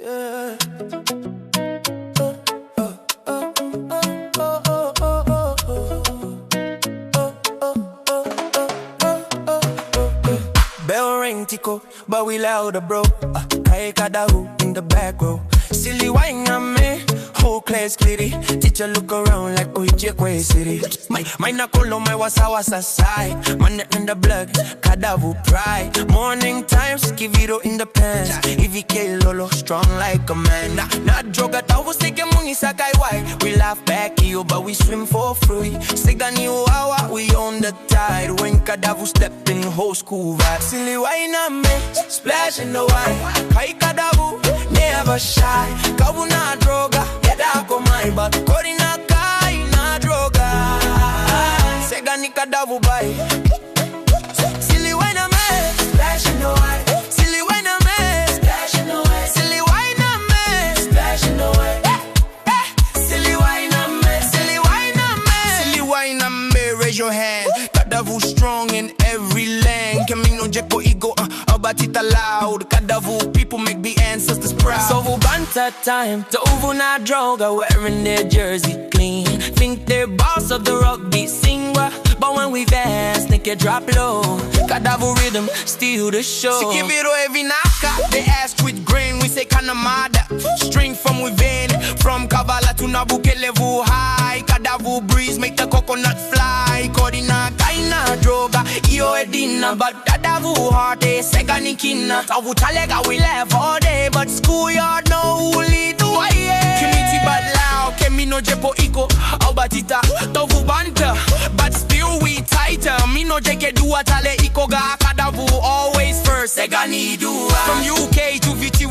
Yeah. Bell ring tico, but we louder, bro. Kai Tauvu in the back row. Sili wine on me, whole class glitty. Teacher look around like we check way city. My nakolo, my wasa side. Man in the blood, Tauvu pride. Morning times, give it in the pants. EVK Lolo, strong like a man. Not droga, Tauvu seke mungi sakai wai. We laugh back you, but we swim for free. Sigani wawa, we on the tide. When Tauvu step in, whole school vibe. Sili wine on me, splash in the wine. Kai Tauvu, never shy. Kavu na droga, yada ko mai. But kori na kai na droga. Segani Tauvu bai. Sili wine on me, splash in the wine. Sili wine on me, splash in the wine. Sili wine on me, splash in the wine. Sili wine on me, Sili wine on me. Sili wine on me, raise your hand. Tauvu strong in every lane. Camino Jeko ego, about it loud. Tauvu people make the ancestors proud. So banta time, Tauvu na droga, wearing their jersey clean. Think they're boss of the rugby singer, but when we dance, they can drop low. Tauvu rhythm, steal the show. Si kibiro every naka, they ask with grain, we say kanamada. String from within, from Kavala to Nabuke level high. Tauvu breeze, make the coconut fly. Kodina kaina droga, iyo edina. But Tauvu heart, segani kina. Tauvu talega, we laugh all day, but schoolyard no who lead the way. Community but loud, Camino Jepo Iko, Albatita, Tauvu Banta, but still we tighter. Mino Jeke Dua Tale Iko Ga Tauvu always first, Segani Dua. From UK to VT